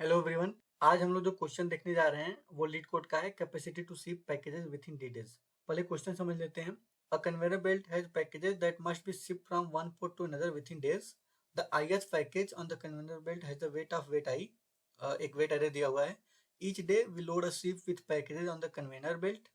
Hello everyone. आज हम लोग जो क्वेश्चन देखने जा रहे हैं वो लीड कोड का है, capacity to ship packages within days. पहले क्वेश्चन समझ लेते हैं। A conveyor belt has packages that must be shipped from one port to another within days. The ith package on the conveyor belt has the weight of weight I. एक weight array दिया हुआ है। Each day we load a ship with packages on the conveyor belt.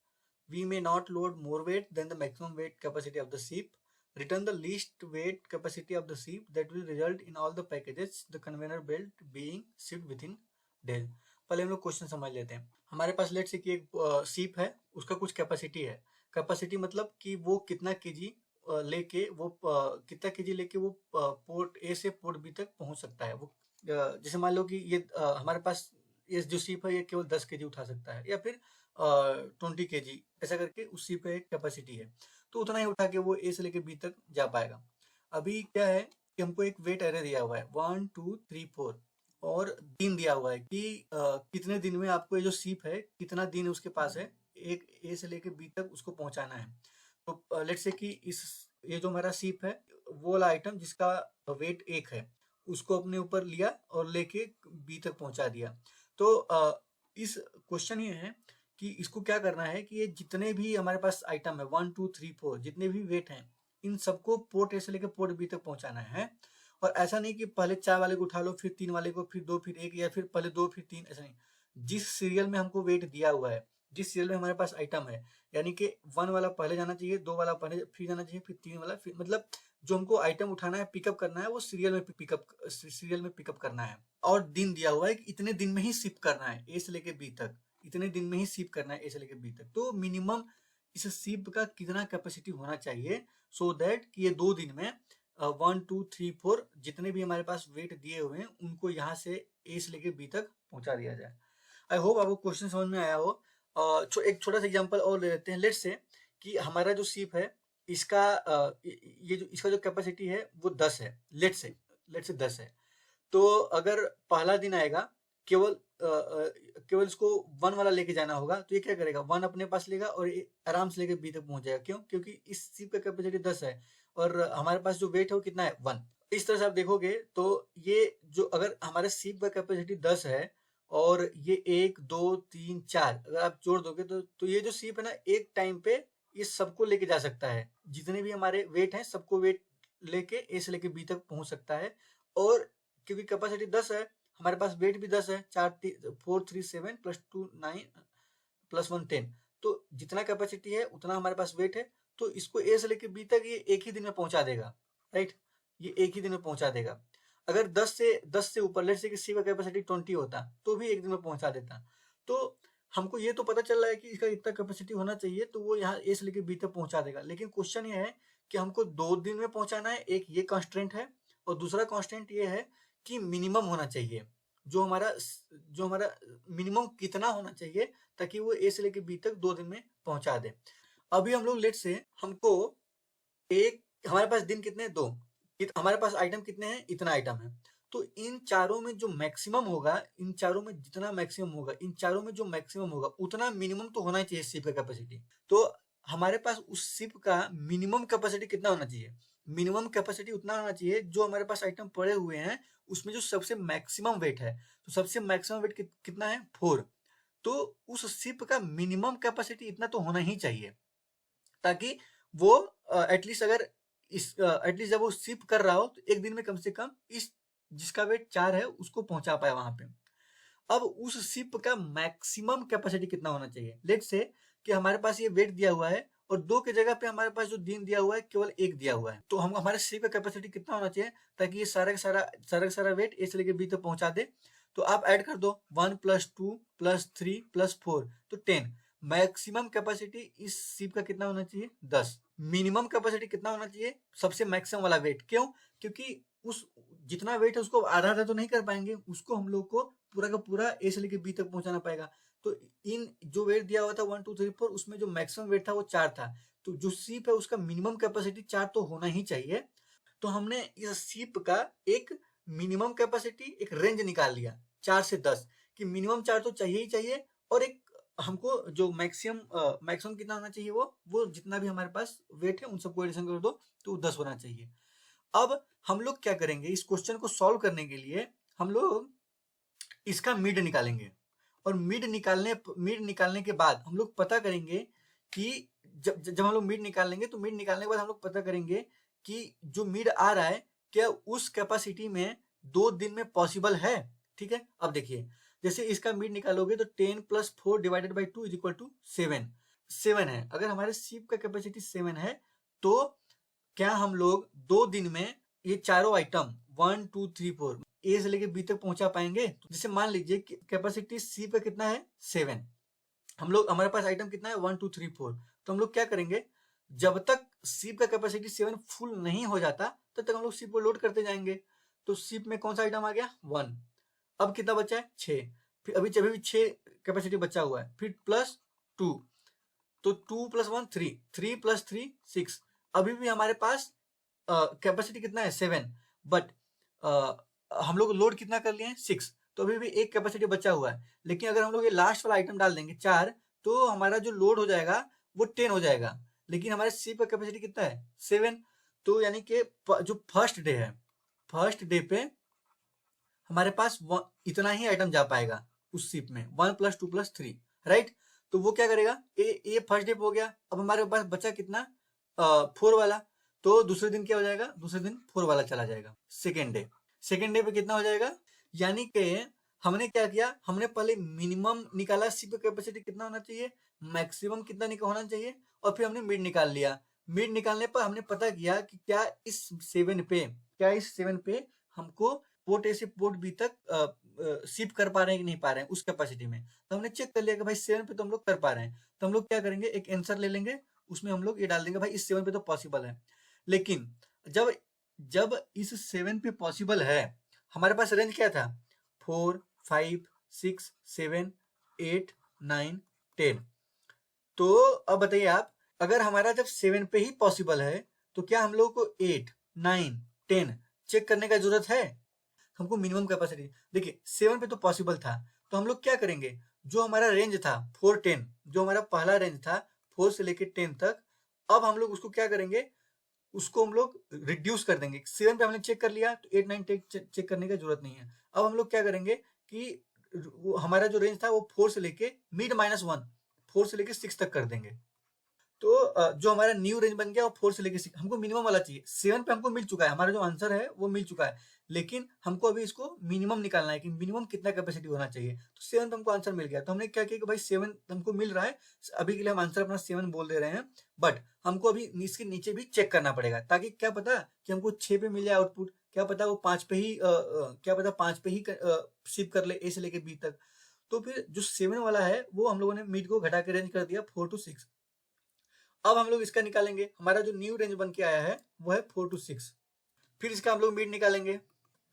We may not load more wait then the maximum weight capacity of the ship. Return the least weight capacity of the ship that will result in all the packages the conveyor belt being shipped within days। पहले हम लोग question समझ लेते हैं। हमारे पास late से कि एक शिप है, उसका कुछ कैपेसिटी है। कैपेसिटी मतलब कि वो कितना केजी लेके वो कितना केजी लेके वो पोर्ट ए से पोर्ट बी तक पहुंच सकता है। वो जैसे मान लो कि ये हमारे पास ये जो शिप है ये केवल 10 केजी उठा सकता है या फिर 20 केजी, ऐसा करके उस शिप पे एक कैपेसिटी है। तो उतना ही उठा के वो ए से लेके बी तक जा पाएगा। अभी क्या है कि हमको एक वेट एरे दिया हुआ है 1 2 3 4 और दिन दिया हुआ है कि कितने दिन में आपको ये जो शिप है कितना दिन उसके पास है एक ए से लेके बी तक उसको पहुंचाना है। तो लेट्स से कि इस ये जो हमारा शिप है वो वाला आइटम जिसका वेट 1 है उसको अपने ऊपर लिया और लेके बी तक पहुंचा दिया। तो इस क्वेश्चन ये है कि इसको क्या करना है कि ये जितने भी हमारे पास आइटम है 1 2 3 4 जितने भी वेट हैं इन सबको पोर्ट ए से लेकर पोर्ट बी तक पहुंचाना है। और ऐसा नहीं कि पहले 4 वाले को उठा लो फिर 3 वाले को फिर 2 फिर 1 या फिर पहले 2 फिर 3, ऐसा नहीं। जिस सीरियल में हमको वेट दिया हुआ है, जिस सीरियल में हमारे पास आइटम है, यानी कि 1 वाला पहले जाना चाहिए, 2 वाला पहले फिर जाना चाहिए, फिर 3 वाला फिर, मतलब जो हमको आइटम उठाना है पिकअप करना है वो सीरियल में पिकअप करना है। और दिन दिया हुआ है कि इतने दिन में ही शिप करना है ए से लेके बी तक, इतने दिन में ही शिप करना है ए से लेके बी तक। तो मिनिमम इस शिप का कितना कैपेसिटी होना चाहिए सो दैट कि ये 2 दिन में 1 2 3 4 जितने भी हमारे पास वेट दिए हुए हैं उनको यहाँ से ए से लेके बी तक पहुंचा दिया जाए। आई होप आपको क्वेश्चन समझ में आया हो। एक छोटा सा एग्जांपल और ले लेते हैं। लेट्स से कि हमारा जो शिप है इसका ये जो इसका जो कैपेसिटी है वो 10 है। लेट्स से 10 है। तो अगर पहला दिन आएगा केवल इसको 1 वाला लेके जाना होगा तो ये क्या करेगा 1 अपने पास लेगा और ये आराम से लेके बी तक पहुंच जाएगा। क्यों? क्योंकि इस शिप का कैपेसिटी 10 है और हमारे पास जो वेट है वो कितना है 1। इस तरह से आप देखोगे तो ये जो अगर हमारे शिप का कैपेसिटी 10 है और ये 1 2 3 4 अगर आप जोड़ दोगे तो ये जो शिप है ना एक टाइम पे ये सबको लेके जा सकता है। जितने भी हमारे वेट हैं सबको वेट लेके ए से लेके बी तक पहुंच सकता है। और क्योंकि कैपेसिटी 10 है हमारे पास वेट भी 10 है, 4 3 7 प्लस 2 9 प्लस 1 10। तो जितना कैपेसिटी है उतना हमारे पास वेट है। तो इसको ए से लेके बी तक ये एक ही दिन में पहुंचा देगा, राइट? ये एक ही दिन में पहुंचा देगा। अगर 10 से ऊपर लेट्स से कि सी का कैपेसिटी 20 होता तो भी एक दिन में पहुंचा देता। तो हमको ये तो पता चल रहा है कि इसका इतना कैपेसिटी होना चाहिए तो वो यहाँ ए से लेके बी तक पहुंचा देगा। लेकिन क्वेश्चन ये है कि हमको 2 दिन में पहुंचाना है, एक ये कॉन्स्टेंट है और दूसरा कॉन्स्टेंट ये है कि मिनिमम होना चाहिए। जो हमारा मिनिमम कितना होना चाहिए ताकि वो ए से लेके बी तक 2 दिन में पहुंचा दे। अभी हम लोग लेट से हमको एक हमारे पास दिन कितने हैं 2, हमारे पास आइटम कितने हैं इतना आइटम है। तो इन चारों में जो मैक्सिमम होगा, इन चारों में जितना मैक्सिमम होगा, इन चारों में जो मैक्सिमम होगा उतना मिनिमम तो होना ही चाहिए शिप का कैपेसिटी। तो हमारे पास उस शिप का मिनिमम कैपेसिटी कितना होना चाहिए? मिनिमम कैपेसिटी उतना होना चाहिए जो हमारे पास आइटम पड़े हुए हैं उसमें जो सबसे मैक्सिमम वेट है। तो सबसे मैक्सिमम वेट कितना है 4। तो उस शिप का मिनिमम कैपेसिटी इतना तो होना ही चाहिए ताकि वो एटलीस्ट अगर एटलीस्ट जब वो शिप कर रहा हो तो एक दिन में कम से कम इस जिसका वेट 4 है उसको पहुंचा पाए वहां पे। अब उस शिप का मैक्सिमम कैपेसिटी कितना होना चाहिए? लेट्स से कि हमारे पास ये वेट दिया हुआ है और 2 की जगह पे हमारे पास जो दिन दिया हुआ है केवल 1 दिया हुआ है। तो हम हमारे शिप का कैपेसिटी कितना होना चाहिए ताकि ये सारा वेट ए से लेके बी तक पहुंचा दे? तो आप ऐड कर दो 1 प्लस 2 प्लस 3 प्लस 4 तो 10। मैक्सिमम कैपेसिटी इस शिप का कितना होना चाहिए 10। मिनिमम कैपेसिटी कितना होना चाहिए? सबसे मैक्सिमम वाला वेट। क्यों? क्योंकि उस जितना वेट है उसको आधा आधा तो नहीं कर पाएंगे, उसको हम लोग को पूरा का पूरा ए से लेके बी तक पहुंचाना पड़ेगा। तो इन जो वेट दिया हुआ था 1 2 3 4 उसमें जो मैक्सिमम वेट था वो 4 था। तो जो शिप है उसका मिनिमम कैपेसिटी 4 तो होना ही चाहिए। तो हमने इस शिप का एक मिनिमम कैपेसिटी एक रेंज निकाल लिया 4 से 10 कि मिनिमम 4 तो चाहिए ही चाहिए और एक हमको जो मैक्सिमम कितना होना चाहिए वो जितना भी हमारे पास वेट है उन सबको एडिशन कर दो तो 10 होना चाहिए। अब हम लोग क्या करेंगे इस क्वेश्चन को सॉल्व करने के लिए हम लोग इसका मिड निकालेंगे और मिड निकालने के बाद हम लोग पता करेंगे कि जब हम लोग मिड निकाल लेंगे तो मिड निकालने के बाद हम लोग पता करेंगे कि जो मिड आ रहा है क्या उस कैपेसिटी में 2 दिन में पॉसिबल है। ठीक है, अब देखिए जैसे इसका मिड निकालोगे तो 10 + 4 डिवाइडेड बाई 2 = 7 7 है। अगर हमारे शिप का कैपेसिटी 7 है तो क्या हम लोग 2 दिन में ये चारों आइटम 1 2 3 4 ए से लेके बी तक पहुंचा पाएंगे? तो जैसे मान लीजिए कैपेसिटी शिप का कितना है 7, हम लोग हमारे पास आइटम कितना है 1 2 3 4, तो हम लोग क्या करेंगे जब तक शिप का कैपेसिटी 7 फुल नहीं हो जाता तब तक हम लोग शिप को लोड करते जाएंगे। तो शिप में कौन सा आइटम आ गया 1, अब कितना बचा है 6, फिर अभी 6 कैपेसिटी बचा हुआ है, फिर +2, तो 2 + 1 3, 3 + 3 6, अभी भी हमारे पास कैपेसिटी कितना है 7, बट हम लोग लोड कितना कर लिए हैं 6, तो अभी भी एक कैपेसिटी बचा हुआ है। लेकिन अगर हम लोग ये लास्ट वाला आइटम डाल देंगे 4, तो हमारा जो लोड हो जाएगा वो 10 हो जाएगा, लेकिन हमारे शिप का कैपेसिटी कितना है 7, तो यानी कि जो फर्स्ट डे है, फर्स्ट डे पे हमारे पास इतना ही आइटम जा पाएगा उस शिप में, 1 + 2 + 3, राइट। तो वो क्या करेगा ये फर्स्ट डे पे हो गया। अब हमारे पास बचा कितना 4 वाला, तो दूसरे दिन क्या हो जाएगा, दूसरे दिन 4 वाला चला जाएगा। सेकेंड डे पे कितना हो जाएगा, यानी कि हमने क्या किया, हमने पहले मिनिमम निकाला शिप कैपेसिटी कितना होना चाहिए, मैक्सिमम कितना होना चाहिए, और फिर हमने मिड निकाल लिया। मिड निकालने पर हमने पता किया कि क्या इस 7 पे हमको पोर्ट ए से पोर्ट बी तक शिप कर पा रहे हैं कि नहीं पा रहे हैं उस कैपेसिटी में। तो हमने चेक कर लिया कि भाई 7 पे तो हम लोग कर पा रहे हैं, तो हम लोग क्या करेंगे एक आंसर ले लेंगे, उसमें हम लोग ये डाल देंगे भाई इस 7 पे तो पॉसिबल है। लेकिन जब जब इस 7 पे पॉसिबल है, हमारे पास रेंज क्या था 4 5 6 7 8 9 10, तो अब बताइए आप, अगर हमारा जब 7 पे ही पॉसिबल है तो क्या हम लोग को 8 9 10 चेक करने का जरूरत है? हमको मिनिमम कैपेसिटी देखिए 7 पे तो पॉसिबल था, तो हम लोग क्या करेंगे, जो हमारा रेंज था 4 10, जो हमारा पहला रेंज था 4 से लेके 10 तक, अब हम लोग उसको क्या करेंगे, उसको हम लोग रिड्यूस कर देंगे। 7 पे हमने चेक कर लिया तो 8 9 चेक करने की जरूरत नहीं है। अब हम लोग क्या करेंगे कि हमारा जो रेंज था वो 4 से लेके मिड -1 4 से लेके 6 तक कर देंगे। तो जो हमारा न्यू रेंज बन गया वो 4 से लेके 6, हमको मिनिमम वाला चाहिए। 7 पे हमको मिल चुका है, हमारा जो आंसर है वो मिल चुका है, लेकिन हमको अभी इसको मिनिमम निकालना है कि मिनिमम कितना कैपेसिटी होना चाहिए। तो 7 पे हमको आंसर मिल गया, तो हमने क्या किया कि भाई 7 हमको मिल रहा है, अभी के लिए हम आंसर अपना 7 बोल दे रहे हैं, बट हमको अभी इसके नीचे भी चेक करना पड़ेगा, ताकि क्या पता कि हमको 6 पे मिल जाए आउटपुट, क्या पता वो 5 पे ही क्या पता 5 पे ही शिप कर ले ए से लेके बी तक। तो फिर जो 7 वाला है वो हम लोगों ने मिड को घटा के रेंज कर दिया 4 to 6। अब हम लोग इसका निकालेंगे, हमारा जो न्यू रेंज बन के आया है वो है 4 to 6, फिर इसका हम लोग मिड निकालेंगे,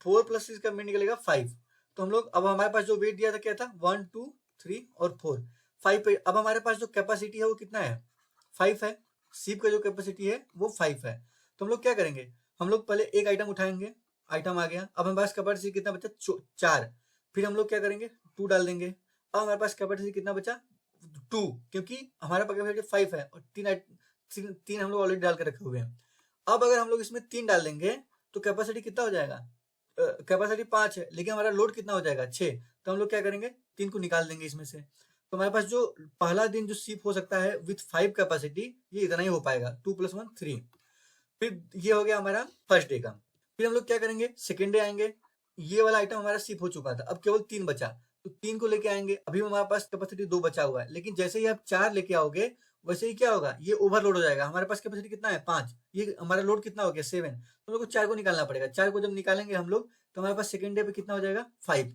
4 + 6 का मिड निकलेगा 5। तो हम लोग अब हमारे पास जो वेट दिया था क्या था 1 2 3 और 4 5 पे, अब हमारे पास जो कैपेसिटी है वो कितना है 5 है, शिप का जो कैपेसिटी है वो 5 है। तो हम लोग क्या करेंगे, हम लोग पहले एक आइटम उठाएंगे, आइटम आ गया, अब हमारे पास कैपेसिटी कितना बचा 4, फिर हम लोग क्या करेंगे 2 डाल देंगे, अब हमारे पास कैपेसिटी कितना बचा 2, क्योंकि हमारे पास कैपेसिटी 5 है और तीन हम लोग ऑलरेडी डाल के रखे हुए हैं। अब अगर हम लोग इसमें 3 डाल देंगे तो कैपेसिटी कितना हो जाएगा, कैपेसिटी 5 है, लेकिन हमारा लोड कितना हो जाएगा 6, तो हम लोग क्या करेंगे 3 को निकाल देंगे इसमें से। तो हमारे पास जो पहला दिन जो शिप हो सकता है विथ 5 कैपेसिटी, ये इतना ही हो पाएगा 2 + 1 3। फिर ये हो गया हमारा फर्स्ट डे का। फिर हम लोग क्या करेंगे सेकेंड डे आएंगे, ये वाला आइटम हमारा शिप हो चुका था, अब केवल 3 बचा, तो 3 को लेके आएंगे, अभी हमारे पास कैपेसिटी 2 बचा हुआ है, लेकिन जैसे ही आप 4 लेके आओगे वैसे ही क्या होगा ये ओवरलोड हो जाएगा। हमारे पास कैपेसिटी कितना है 5, ये हमारा लोड कितना हो गया 7, तो हम लोग को 4 को निकालना पड़ेगा। 4 को जब निकालेंगे हम लोग तो हमारे पास सेकेंड डे पे कितना हो जाएगा 5।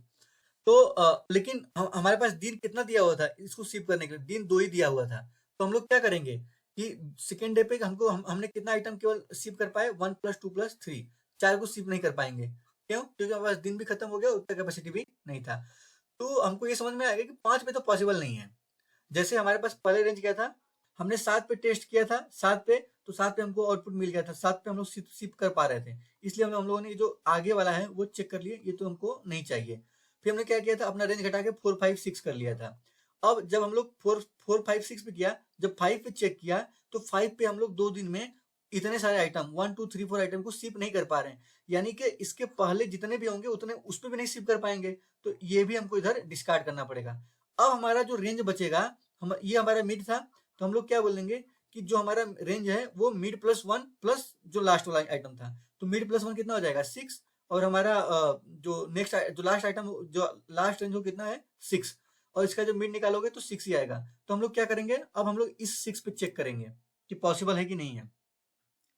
तो लेकिन हमारे पास दिन कितना दिया हुआ था इसको शिप करने के लिए, दिन 2 ही दिया हुआ था। तो हम लोग क्या करेंगे कि सेकेंड डे पे हमने कितना आइटम केवल शिप कर पाए 1 + 2 + 3, 4 को शिप नहीं कर पाएंगे। क्यों? क्योंकि हमारे पास दिन भी खत्म हो गया, उतना कैपेसिटी भी नहीं था। तो हमको ये समझ में आ गया कि 5 में तो पॉसिबल नहीं है। जैसे हमारे पास पहले रेंज क्या था, हमने 7 पे टेस्ट किया था, 7 पे, तो 7 पे हमको आउटपुट मिल गया था, 7 पे हम लोग शिप कर पा रहे थे, इसलिए हम लोगों ने जो आगे वाला है वो चेक कर लिए, ये तो हमको नहीं चाहिए। फिर हमने क्या किया था अपना रेंज घटा के 4 5 6 कर लिया था। अब जब हम लोग 4 4 5 6 पे किया, जब 5 पे चेक किया तो 5 पे हम लोग 2 दिन में इतने सारे आइटम 1 2 3 4 आइटम को शिप नहीं कर पा रहे हैं, यानी कि इसके पहले जितने भी होंगे उतने उस पर भी नहीं शिप कर पाएंगे, तो ये भी हमको इधर डिस्कार्ड करना पड़ेगा। अब हमारा जो रेंज बचेगा, हम ये हमारा मिड था, तो हम लोग क्या बोलेंगे कि जो हमारा रेंज है वो मिड प्लस 1 प्लस जो लास्ट वाला आइटम था, तो मिड प्लस 1 कितना हो जाएगा 6, और हमारा जो नेक्स्ट जो लास्ट आइटम जो लास्ट रेंज हो कितना है 6, और इसका जब मिड निकालोगे तो 6 ही आएगा। तो हम लोग क्या करेंगे, अब हम लोग इस 6 पे चेक करेंगे कि पॉसिबल है कि नहीं है।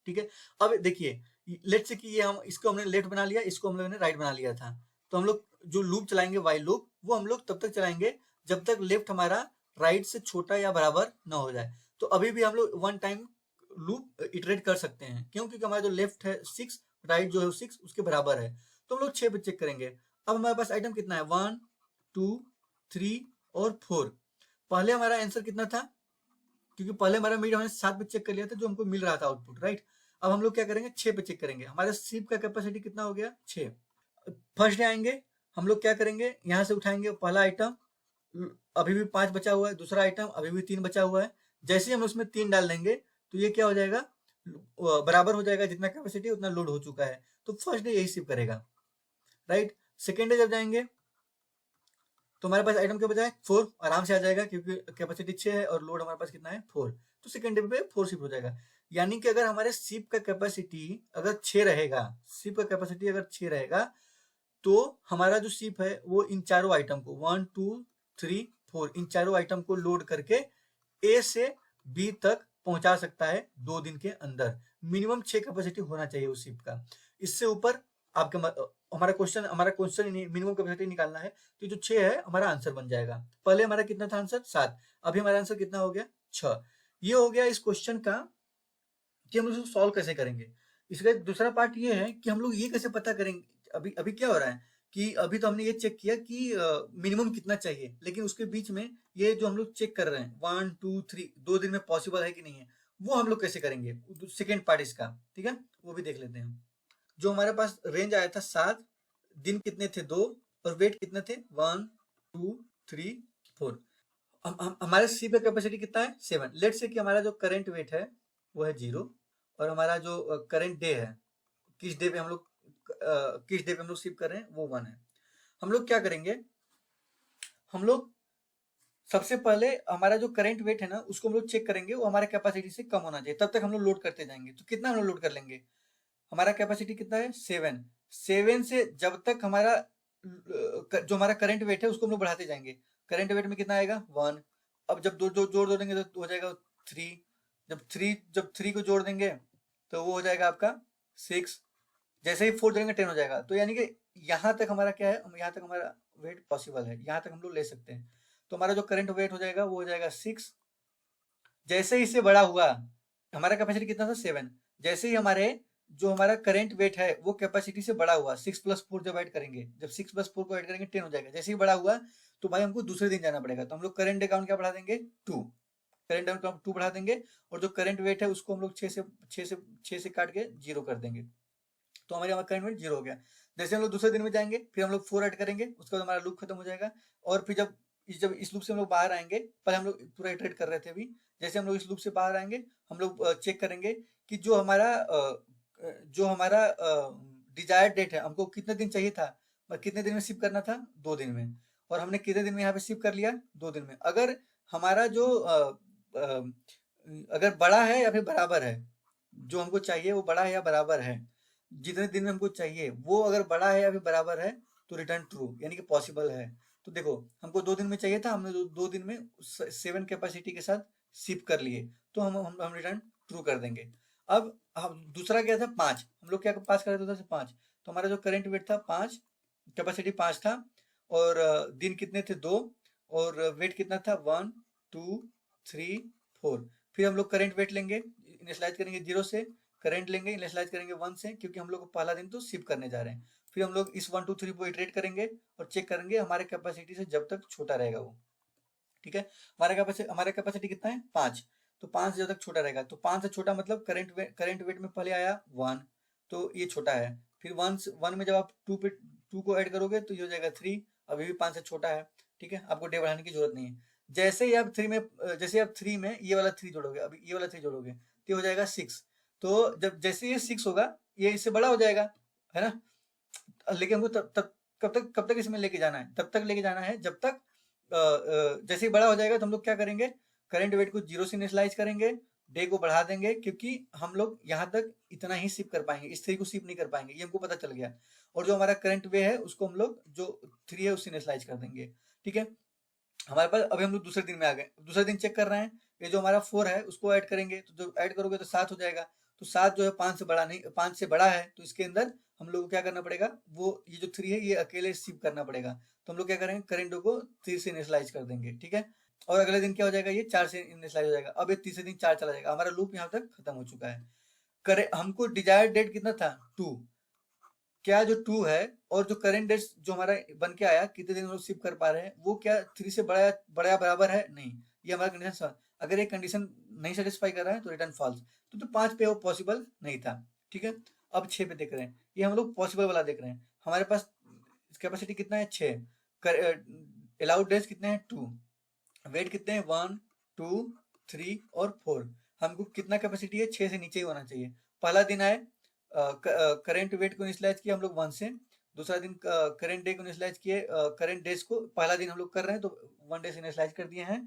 ठीक है, अब देखिए लेट्स से कि ये हम इसको हमने लेफ्ट बना लिया, इसको हम लोगों ने राइट बना लिया था, तो हम लोग जो लूप चलाएंगे वाइल लूप, वो हम लोग तब तक चलाएंगे जब तक लेफ्ट हमारा राइट से छोटा या बराबर ना हो जाए। तो अभी भी हम लोग वन टाइम लूप इटरेट कर सकते हैं, क्यों? क्योंकि हमारा जो लेफ्ट है 6, राइट जो है 6 उसके बराबर है, तो हम लोग 6 पे चेक करेंगे। अब हमारे पास आइटम कितना है 1 2 3 और 4। पहले हमारा आंसर कितना था, क्योंकि पहले हमारा मिड हमने 7 पे चेक कर लिया था जो हमको मिल रहा था आउटपुट, राइट। अब हम लोग क्या करेंगे 6 पे चेक करेंगे, हमारे सिप का कैपेसिटी कितना हो गया 6। फर्स्ट डे आएंगे, हम लोग क्या करेंगे यहाँ से उठाएंगे पहला आइटम, अभी भी 5 बचा हुआ है, दूसरा आइटम अभी भी 3 बचा हुआ है, जैसे ही हम उसमें 3 डाल देंगे तो ये क्या हो जाएगा बराबर हो जाएगा, जितना कैपेसिटी उतना लोड हो चुका है, तो फर्स्ट डे यही सिप करेगा, राइट। सेकेंड डे जब जाएंगे तो हमारे पास आइटम क्या बचा है 4, आराम से आ जाएगा क्योंकि कैपेसिटी 6 है और लोड हमारे पास कितना है 4, तो सेकेंड डे पे 4 शिप हो जाएगा। यानी कि अगर हमारे शिप का कैपेसिटी अगर 6 रहेगा, शिप का कैपेसिटी अगर 6 रहेगा, तो हमारा जो शिप है वो इन चारों आइटम को 1 2 3 4 इन चारों आइटम को लोड करके ए से बी तक पहुंचा सकता है 2 दिन के अंदर। मिनिमम 6 कैपेसिटी होना चाहिए उस शिप का, इससे ऊपर आपके हमारा क्वेश्चन मिनिमम कैपेसिटी निकालना है, तो जो 6 है हमारा आंसर बन जाएगा। पहले हमारा कितना था आंसर 7, अभी हमारा आंसर कितना हो गया 6। ये हो गया इस क्वेश्चन का कि हम इसको सॉल्व कैसे करेंगे। इसका दूसरा पार्ट ये है कि हम लोग ये कैसे पता करेंगे, अभी अभी क्या हो रहा है कि अभी तो हमने ये चेक किया कि मिनिमम कितना चाहिए, लेकिन उसके बीच में ये जो हम लोग चेक कर रहे हैं 1 2 3 2 दिन में पॉसिबल है कि नहीं है, वो हम लोग कैसे करेंगे, सेकेंड पार्ट इसका, ठीक है, वो भी देख लेते हैं। जो हमारे पास रेंज आया था 7, दिन कितने थे 2, और वेट कितने थे 1 2 3 4। हमारे सी पे कैपेसिटी कितना है 7। लेट से कि हमारा जो करंट वेट है वो है 0, और हमारा जो करंट डे है, किस डे पे हम लोग शिप कर रहे हैं वो 1 है। हम लोग क्या करेंगे, हम लोग सबसे पहले हमारा जो करंट वेट है ना उसको हम लोग चेक करेंगे, वो हमारे कैपेसिटी से कम होना चाहिए, तब तक हम लोग लोड करते जाएंगे। तो कितना हम लोग लोड कर लेंगे, हमारा कैपेसिटी कितना है 7, 7 से जब तक हमारा जो हमारा करंट वेट है उसको हम लोग बढ़ाते जाएंगे। करंट वेट में कितना आएगा 1, अब जब दो जोड़ देंगे तो हो जाएगा 3, जब 3 को जोड़ देंगे तो वो हो जाएगा आपका 6, जैसे ही 4 जोड़ेंगे 10 हो जाएगा। तो यानी कि यहाँ तक हमारा क्या है, यहाँ तक हमारा वेट पॉसिबल है, यहाँ तक हम लोग ले सकते हैं। तो हमारा जो करंट वेट हो जाएगा वो हो जाएगा 6। जैसे ही इससे बड़ा हुआ, हमारा कैपेसिटी कितना था 7, जैसे ही जो हमारा करंट वेट है वो कैपेसिटी से बड़ा हुआ, 6 + 4 जब ऐड करेंगे, जब 6 + 4 को ऐड करेंगे 10 हो जाएगा। जैसे ही बड़ा हुआ तो भाई हमको दूसरे दिन जाना पड़ेगा, तो हम लोग करंट अकाउंट क्या बढ़ा देंगे 2, करंट अकाउंट 2 बढ़ा देंगे, और जो करंट वेट है उसको हम लोग 6 से काट के 0 कर देंगे, तो हमारा करंट वेट 0 हो गया। जैसे हम लोग दूसरे दिन में जाएंगे फिर हम लोग 4 ऐड करेंगे, उसके बाद हमारा लूप खत्म हो जाएगा। और फिर जब इस लूप से हम लोग बाहर आएंगे, पहले हम लोग पूरा इटरेट कर रहे थे अभी, जैसे हम लोग इस लूप से बाहर आएंगे हम लोग चेक करेंगे कि जो हमारा डिजायर्ड डेट है, हमको कितने दिन चाहिए था, कितने दिन में शिप करना था 2 दिन में, और हमने कितने दिन में यहाँ पे शिप कर लिया 2 दिन में। अगर हमारा जो अगर बड़ा है या फिर बराबर है, जो हमको चाहिए वो बड़ा है या बराबर है, जितने दिन में हमको चाहिए वो अगर बड़ा है या फिर बराबर है तो रिटर्न ट्रू, यानी कि पॉसिबल है। तो देखो हमको 2 दिन में चाहिए था, हमने 2 दिन में 7 कैपेसिटी के साथ शिप कर लिए, तो हम रिटर्न ट्रू कर देंगे। अब हम दूसरा क्या था 5, हम लोग क्या पास कर रहे थे 5, तो हमारा जो करंट वेट था 5, कैपेसिटी 5 था, और दिन कितने थे 2, और वेट कितना था 1 2 3 4। फिर हम लोग करंट वेट लेंगे, इनिशियलाइज करेंगे 0 से, करंट लेंगे इनिशियलाइज करेंगे 1 से, क्योंकि हम लोग पहला दिन तो शिप करने जा रहे हैं। फिर हम लोग इस 1 2 3 को इटरेट करेंगे और चेक करेंगे हमारे कैपेसिटी से जब तक छोटा रहेगा वो, ठीक है। हमारा कैपेसिटी कितना है 5, तो 5 जब तक छोटा रहेगा, तो 5 से छोटा मतलब करंट वेट में पहले आया 1, तो ये छोटा है। फिर 1 में जब आप 2 को ऐड करोगे तो ये हो जाएगा 3, अभी भी 5 से छोटा है, ठीक है, आपको डे बढ़ाने की जरूरत नहीं है। जैसे ही आप 3 में ये वाला 3 जोड़ोगे, अभी ये वाला 3 जोड़ोगे तो हो जाएगा 6, तो जब जैसे ये 6 होगा ये इससे बड़ा हो जाएगा, है ना। लेकिन हमको तब तब कब तक इसमें लेके जाना है, तब तक लेके जाना है जब तक जैसे ही बड़ा हो जाएगा तो हम लोग क्या करेंगे, करंट वेट को 0 से इनिशियलाइज करेंगे, डे को बढ़ा देंगे, क्योंकि हम लोग यहाँ तक इतना ही शिप कर पाएंगे, इस 3 को शिप नहीं कर पाएंगे, ये हमको पता चल गया। और जो हमारा करंट वे है उसको हम लोग जो 3 है उससे इनिशियलाइज कर देंगे, ठीक है। हमारे पास अभी हम लोग दूसरे दिन में आ गए, दूसरे दिन चेक कर रहे हैं, ये जो हमारा 4 है उसको ऐड करेंगे, तो जो ऐड करोगे तो 7 हो जाएगा। तो 7 जो है 5 से बड़ा नहीं, 5 से बड़ा है, तो इसके अंदर हम लोग को क्या करना पड़ेगा, वो ये जो 3 है ये अकेले शिफ्ट करना पड़ेगा। तो हम लोग क्या करेंगे, करंट को 3 से इनिशियलाइज कर देंगे, ठीक है। और अगले दिन क्या हो जाएगा, ये 4 से इनिशियलाइज हो जाएगा। अब ये तीसरे दिन 4 चला जाएगा, हमारा लूप यहाँ तक खत्म हो चुका है। करे हमको डिजायर्ड डेट कितना था, 2। क्या जो 2 है और जो करंट डेट जो हमारा बन के आया, कितने दिन हम लोग शिफ्ट कर पा रहे हैं, वो क्या 3 से बड़ा बड़ा बराबर है, नहीं। ये हमारा कंडीशन, अगर ये कंडीशन नहीं सेटिस्फाई कर रहा है तो रिटर्न फॉल्स। तो 5 पे वो पॉसिबल नहीं था, ठीक है। अब 6 पे देख रहे हैं, ये हम लोग पॉसिबल वाला देख रहे हैं। हमारे पास कैपेसिटी कितना है, 6। अलाउड डेज कितने हैं, 2। वेट कितने हैं, 1 2 3 और 4। हमको कितना कैपेसिटी है, 6 से नीचे ही होना चाहिए। पहला दिन आए, करंट वेट को इनिशियलाइज किया हम लोग 1 से। दूसरा दिन करंट डे को इनिशियलाइज किए, करंट डेज को पहला दिन हम लोग कर रहे हैं तो 1 डे से इनिशियलाइज कर दिए हैं।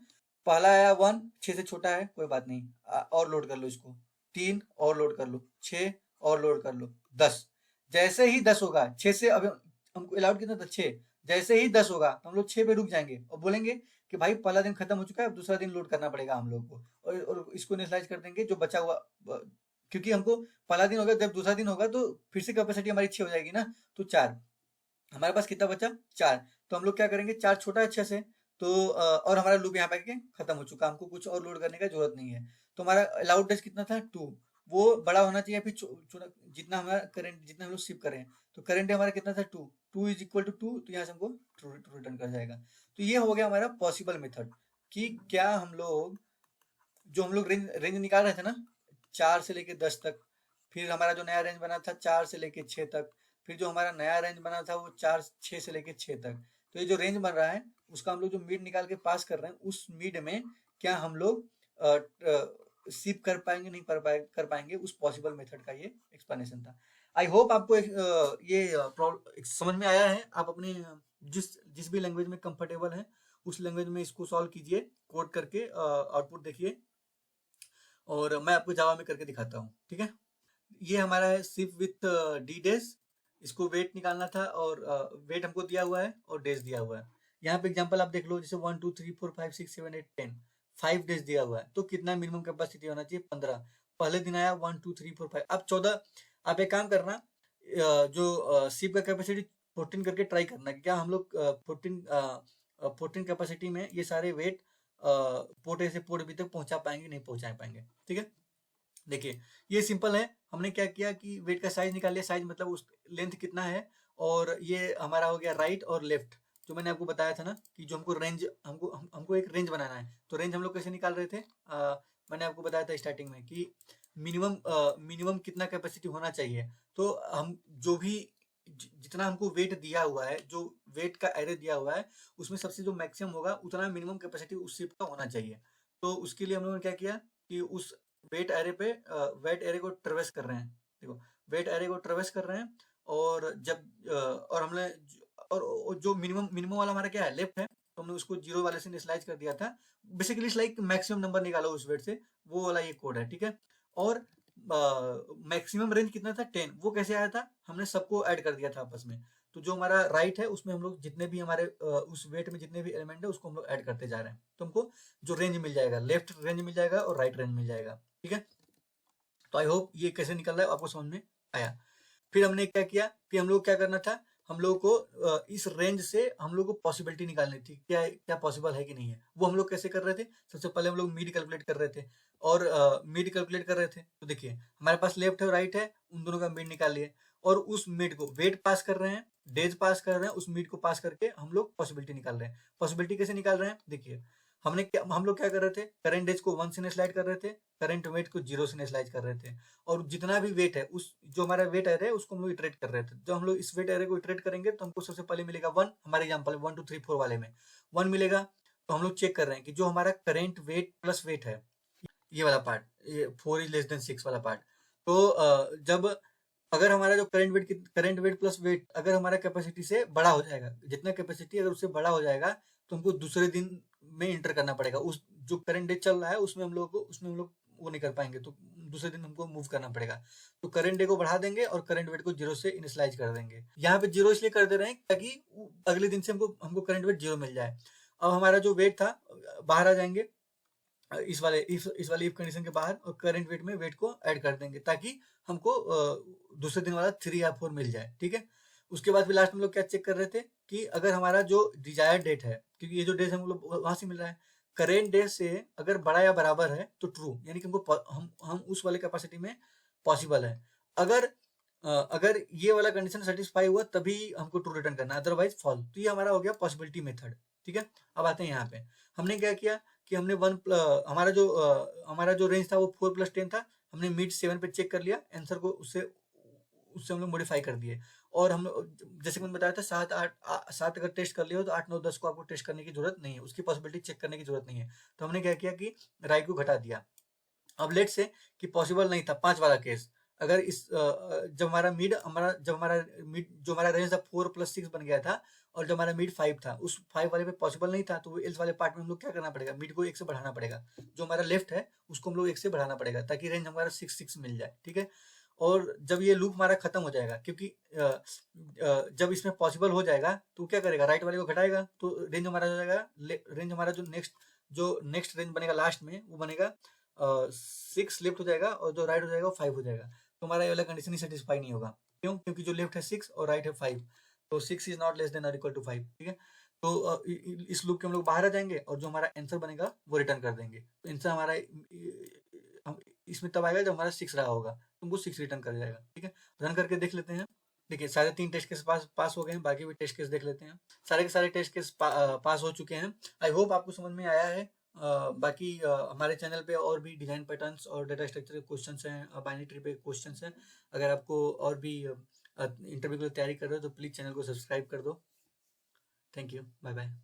पहला आया 1, 6 से छोटा है कोई बात नहीं, और लोड कर लो इसको, 3 और लोड कर लो, 6 और लोड कर लो, 10। जैसे ही 10 होगा, 6 से अब हमको अलाउड कितना था, 6। जैसे ही 10 होगा तो हम लोग 6 पे रुक जाएंगे और बोलेंगे कि भाई पहला दिन खत्म हो चुका है, अब दूसरा दिन लोड करना पड़ेगा हम लोग को, और इसको इनिशियलाइज कर देंगे जो बचा हुआ, क्योंकि हमको पहला दिन होगा, जब दूसरा दिन होगा तो फिर से कैपेसिटी हमारी 6 हो जाएगी ना, तो 4। हमारे पास कितना बचा, 4। तो हम लोग क्या करेंगे, 4 छोटा है 6 से, तो और हमारा लूप यहाँ पे आके खत्म हो चुका, हमको कुछ और लोड करने का जरूरत नहीं है। तो हमारा अलाउड डेज कितना था, 2। वो बड़ा होना चाहिए, फिर जितना हमारा करंट, जितना हम लोग शिफ्ट करें, तो करंट हमारा कितना था, 2। 2 इज इक्वल टू 2, तो यहाँ से हमको ट्रू रिटर्न कर जाएगा। तो ये हो गया हमारा पॉसिबल मेथड, कि क्या हम लोग जो हम लोग रेंज निकाल रहे थे ना, 4 से लेके 10 तक, फिर हमारा जो नया रेंज बना था 4 से लेके 6 तक, फिर जो हमारा नया रेंज बना था वो 6 से लेके 6 तक। तो ये जो रेंज बन रहा है उसका हम लोग जो मिड निकाल के पास कर रहे हैं, उस मिड में क्या हम लोग शिप कर पाएंगे, नहीं कर पाएंगे, उस पॉसिबल मेथड का ये एक्सप्लेनेशन था। आई होप आपको ये समझ में आया है। आप अपने जिस भी लैंग्वेज में कंफर्टेबल है उस लैंग्वेज में इसको सॉल्व कीजिए, कोड करके आउटपुट देखिए, और मैं आपको जावा में करके दिखाता हूँ, ठीक है। ये हमारा है शिफ्ट विथ डी डेज, इसको वेट निकालना था, और वेट हमको दिया हुआ है और डेज दिया हुआ है। यहाँ पे एग्जांपल आप देख लो, जैसे 1 2 3 4 5 6 7 8 10, 5 डेज दिया हुआ है, तो कितना मिनिमम कैपेसिटी होना चाहिए, 15। पहले दिन आया 1 2 3 4 5, अब 14। आप एक काम करना, जो शिप का कैपेसिटी 14 करके ट्राई करना कि क्या हम लोग 14 कैपेसिटी में ये सारे वेट पोर्ट ए से पोर्ट बी तक पहुंचा पाएंगे, नहीं पहुंचा पाएंगे, ठीक है। देखिए ये सिंपल है, हमने क्या किया कि वेट का साइज निकाल लिया, साइज मतलब उस लेंथ कितना है, और ये हमारा हो गया राइट और लेफ्ट, जो मैंने आपको बताया था ना कि जो हमको रेंज, हमको एक रेंज बनाना है। तो रेंज हम लोग कैसे निकाल रहे थे, मैंने आपको बताया था स्टार्टिंग में कि मिनिमम कितना कैपेसिटी होना चाहिए। तो हम जो भी जितना हमको वेट दिया हुआ है, जो वेट का एरे दिया हुआ है, उसमें सबसे जो मैक्सिमम होगा उतना मिनिमम कैपेसिटी उस शिप का होना चाहिए। तो उसके लिए हम लोगों ने क्या किया कि उस वेट एरे पे वेट एरे को ट्रेवर्स कर रहे हैं, देखो वेट एरे को ट्रेवर्स कर रहे हैं, और जब और हमने और जो मिनिमम वाला हमारा क्या है, लेफ्ट है, तो हमने उसको 0 वाले से इनिशियलाइज कर दिया था। बेसिकली लाइक मैक्सिमम नंबर निकालो उस वेट से, वो वाला ये कोड है, ठीक है। और मैक्सिमम रेंज कितना था, 10। वो कैसे आया था, हमने सबको ऐड कर दिया था आपस में। तो जो हमारा राइट है उसमें हम लोग जितने भी हमारे उस वेट में जितने भी एलिमेंट है उसको हम लोग ऐड करते जा रहे हैं, तो हमको जो रेंज मिल जाएगा, लेफ्ट रेंज मिल जाएगा और राइट रेंज मिल जाएगा, ठीक है। तो आई होप ये कैसे निकल रहा है आपको समझ में आया। फिर हमने क्या किया कि हम लोग क्या करना था, हम लोग को इस रेंज से हम लोग को पॉसिबिलिटी निकालनी थी, क्या क्या पॉसिबल है कि नहीं है। वो हम लोग कैसे कर रहे थे, सबसे पहले हम लोग मिड कैलकुलेट कर रहे थे, और मिड कैलकुलेट कर रहे थे। तो देखिए हमारे पास लेफ्ट है और राइट है, उन दोनों का मिड निकाल लिए, और उस मिड को वेट पास कर रहे हैं, डेज पास कर रहे हैं, उस मिड को पास करके हम लोग पॉसिबिलिटी निकाल रहे हैं। पॉसिबिलिटी कैसे निकाल रहे हैं, देखिए हम लोग क्या कर रहे थे, करंट डेज को 1 से इनिशियलाइज कर रहे थे, करंट वेट को 0 से इनिशियलाइज कर रहे थे, और जितना भी वेट है, उस जो हमारा वेट एरे है उसको हम लोग इटरेट कर रहे थे। जब हम लोग इस वेट एरे को इटरेट करेंगे तो हमको सबसे पहले मिलेगा 1, हमारे एग्जांपल 1 2 3 4 वाले में 1 मिलेगा। तो हम लोग चेक कर रहे हैं कि जो हमारा करंट वेट प्लस वेट है, ये वाला पार्ट, ये 4 इज लेस देन 6 वाला पार्ट, तो जब अगर हमारा जो करंट वेट प्लस वेट अगर हमारा कैपेसिटी से बड़ा हो जाएगा, जितना कैपेसिटी अगर उससे बड़ा हो जाएगा तो हमको दूसरे दिन में इंटर करना पड़ेगा। उस जो करंट डे चल रहा है उसमें हम लोग वो नहीं कर पाएंगे, तो दूसरे दिन हमको मूव करना पड़ेगा। तो करंट डे को बढ़ा देंगे और करंट वेट को जीरो से इनिशियलाइज कर देंगे। यहाँ पे जीरो इसलिए कर दे रहे हैं ताकि अगले दिन से हमको हमको करंट वेट जीरो मिल जाए। अब हमारा जो वेट था बाहर आ जाएंगे इस वाले इफ कंडीशन के बाहर, और करंट वेट में वेट को ऐड कर देंगे ताकि हमको दूसरे दिन वाला 3 या 4 मिल जाए। ठीक है, उसके बाद फिर लास्ट में लोग क्या चेक कर रहे थे कि अगर हमारा जो डिजायर्ड डेट है, क्योंकि ये जो डेट हम लोग वहां से मिल रहा है, करेंट डेट से अगर बड़ा या बराबर है तो ट्रू, यानी कि हमको हम उस वाले कैपेसिटी में पॉसिबल है। अगर अगर ये वाला कंडीशन सेटिस्फाई हुआ तभी हमको ट्रू रिटर्न करना है, अदरवाइज फॉल्स। तो ये हमारा हो गया पॉसिबिलिटी मेथड। ठीक है, अब आते हैं यहाँ पे हमने क्या किया कि हमने हमारा जो रेंज था वो 4+10 था। हमने मिड 7 पे चेक कर लिया, आंसर को उससे उससे हम लोग मॉडिफाई कर दिए। और हम जैसे कि मैंने बताया था 7 अगर टेस्ट कर लिया हो तो 8 9 10 को आपको टेस्ट करने की जरूरत नहीं है, उसकी पॉसिबिलिटी चेक करने की जरूरत नहीं है। तो हमने क्या किया कि राइट को घटा दिया। अब लेट से कि पॉसिबल नहीं था 5 वाला केस, अगर जब हमारा रेंज था 4+6 बन गया था और जब हमारा मिड 5 था, उस 5 वाले पे पॉसिबल नहीं था, तो वो एल्स वाले पार्ट में हम लोग क्या करना पड़ेगा, मिड को 1 से बढ़ाना पड़ेगा। जो हमारा लेफ्ट है उसको हम लोग 1 से बढ़ाना पड़ेगा ताकि रेंज हमारा 6 मिल जाए। ठीक है, और जब ये लूप हमारा खत्म हो जाएगा, क्योंकि जब इसमें पॉसिबल हो जाएगा तो क्या करेगा, राइट वाले को घटाएगा, तो रेंज हमारा हो जाएगा, रेंज हमारा जो नेक्स्ट रेंज बनेगा लास्ट में वो बनेगा 6 लेफ्ट हो जाएगा और जो राइट हो जाएगा वो 5 हो जाएगा। तो हमारा ये वाला कंडीशन ही सेटिस्फाई नहीं होगा। क्यों? क्योंकि जो लेफ्ट है 6 और राइट है 5, तो 6 इज नॉट लेस देन और इक्वल टू 5। ठीक है, तो इस लूप के हम लोग बाहर आ जाएंगे और जो हमारा आंसर बनेगा वो रिटर्न कर देंगे। तो आंसर हमारा इसमें तब आएगा जब हमारा 6 रहा होगा, तो हमको 6 रिटर्न कर जाएगा। ठीक है, रन करके देख लेते हैं। देखिए सारे 3 टेस्ट केस पास हो गए हैं, बाकी भी टेस्ट केस देख लेते हैं। सारे के सारे टेस्ट केस पास हो चुके हैं। आई होप आपको समझ में आया है। बाकी हमारे चैनल पे और भी डिजाइन पैटर्न्स और डेटा स्ट्रक्चर के क्वेश्चंस हैं, बाइनरी ट्री पे क्वेश्चंस हैं। अगर आपको और भी इंटरव्यू की तैयारी कर रहे हो तो प्लीज़ चैनल को सब्सक्राइब कर दो। Thank you, bye bye.